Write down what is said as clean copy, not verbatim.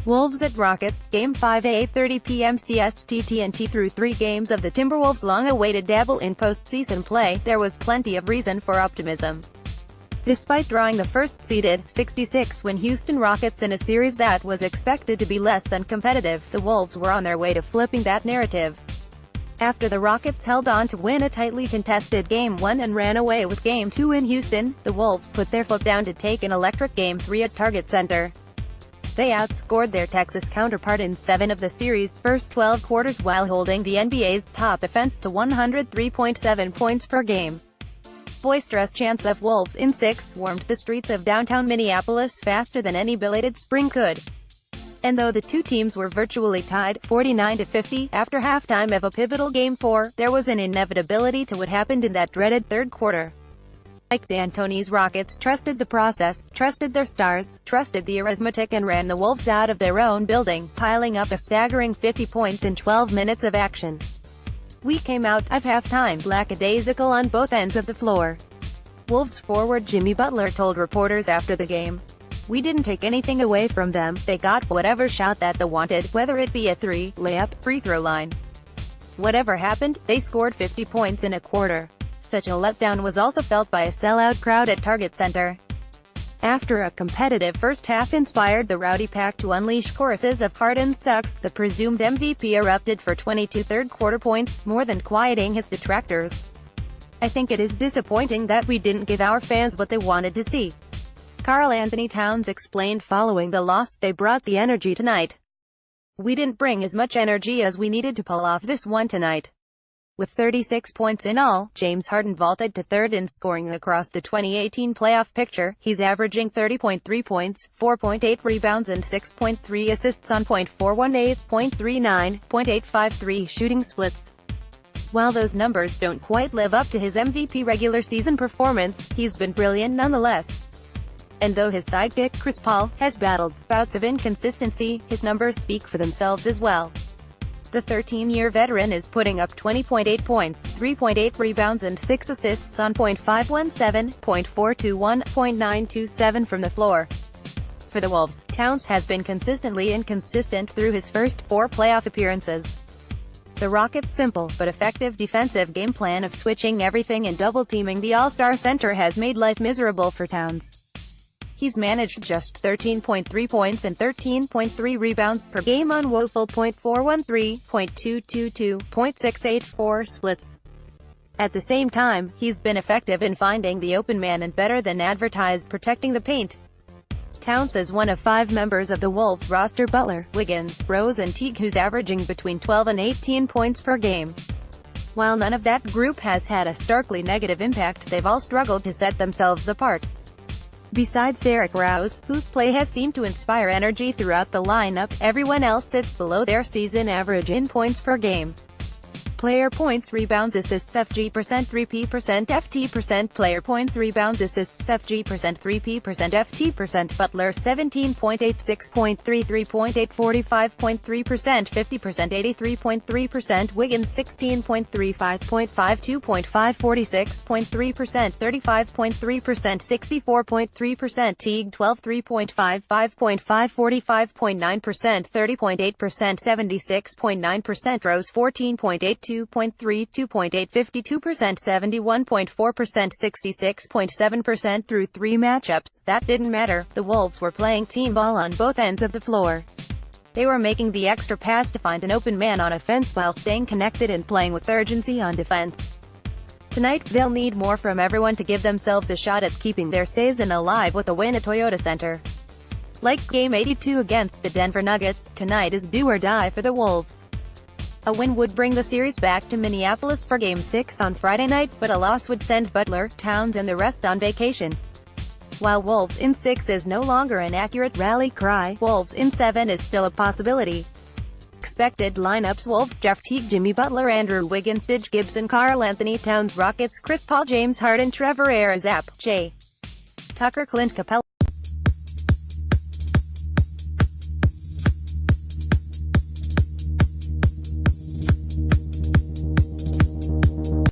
Wolves at Rockets, Game 5 at 8:30 p.m. CSTTNT Through 3 games of the Timberwolves' long-awaited dabble in postseason play, there was plenty of reason for optimism. Despite drawing the first-seeded 66-win Houston Rockets in a series that was expected to be less than competitive, the Wolves were on their way to flipping that narrative. After the Rockets held on to win a tightly contested Game 1 and ran away with Game 2 in Houston, the Wolves put their foot down to take an electric Game 3 at Target Center. They outscored their Texas counterpart in 7 of the series' first 12 quarters while holding the NBA's top offense to 103.7 points per game. Boisterous chants of Wolves in 6 warmed the streets of downtown Minneapolis faster than any belated spring could. And though the two teams were virtually tied, 49-50, after halftime of a pivotal Game 4, there was an inevitability to what happened in that dreaded third quarter. Mike D'Antoni's Rockets trusted the process, trusted their stars, trusted the arithmetic and ran the Wolves out of their own building, piling up a staggering 50 points in 12 minutes of action. "We came out of halftime lackadaisical on both ends of the floor," Wolves forward Jimmy Butler told reporters after the game. "We didn't take anything away from them. They got whatever shot that they wanted, whether it be a three, layup, free throw line. Whatever happened, they scored 50 points in a quarter." Such a letdown was also felt by a sellout crowd at Target Center. After a competitive first half inspired the rowdy pack to unleash choruses of Harden sucks, the presumed MVP erupted for 22 third-quarter points, more than quieting his detractors. "I think it is disappointing that we didn't give our fans what they wanted to see," Karl-Anthony Towns explained following the loss. "They brought the energy tonight. We didn't bring as much energy as we needed to pull off this one tonight." With 36 points in all, James Harden vaulted to third in scoring across the 2018 playoff picture. He's averaging 30.3 points, 4.8 rebounds and 6.3 assists on .418, .39, .853 shooting splits. While those numbers don't quite live up to his MVP regular season performance, he's been brilliant nonetheless. And though his sidekick, Chris Paul, has battled spouts of inconsistency, his numbers speak for themselves as well. The 13-year veteran is putting up 20.8 points, 3.8 rebounds and 6 assists on .517, .421, .927 from the floor. For the Wolves, Towns has been consistently inconsistent through his first 4 playoff appearances. The Rockets' simple but effective defensive game plan of switching everything and double-teaming the All-Star center has made life miserable for Towns. He's managed just 13.3 points and 13.3 rebounds per game on woeful .413, .222, .684 splits. At the same time, he's been effective in finding the open man and better than advertised protecting the paint. Towns is one of 5 members of the Wolves roster: Butler, Wiggins, Rose and Teague, who's averaging between 12 and 18 points per game. While none of that group has had a starkly negative impact, they've all struggled to set themselves apart. Besides Derrick Rose, whose play has seemed to inspire energy throughout the lineup, everyone else sits below their season average in points per game. Player points, rebounds, assists, FG%, 3P%, FT%, player points, rebounds, assists, FG%, 3P%, FT%, Butler 17.86, .33, .845.3%, 50%, 83.3%, Wiggins 16.35, .52, .546.3%, 35.3%, 64.3%, Teague 12, 3.55, .545.9%, 30.8%, 76.9%, Rose 14.82, 2.3, 2.8, 52%, 71.4%, 66.7% through 3 matchups. That didn't matter. The Wolves were playing team ball on both ends of the floor. They were making the extra pass to find an open man on offense while staying connected and playing with urgency on defense. Tonight, they'll need more from everyone to give themselves a shot at keeping their season alive with a win at Toyota Center. Like Game 82 against the Denver Nuggets, tonight is do or die for the Wolves. A win would bring the series back to Minneapolis for Game 6 on Friday night, but a loss would send Butler, Towns and the rest on vacation. While Wolves in 6 is no longer an accurate rally cry, Wolves in 7 is still a possibility. Expected lineups: Wolves: Jeff Teague, Jimmy Butler, Andrew Wiggins, Tage Gibson, Karl-Anthony Towns. Rockets: Chris Paul, James Harden, Trevor Ariza, J. Tucker, Clint Capella.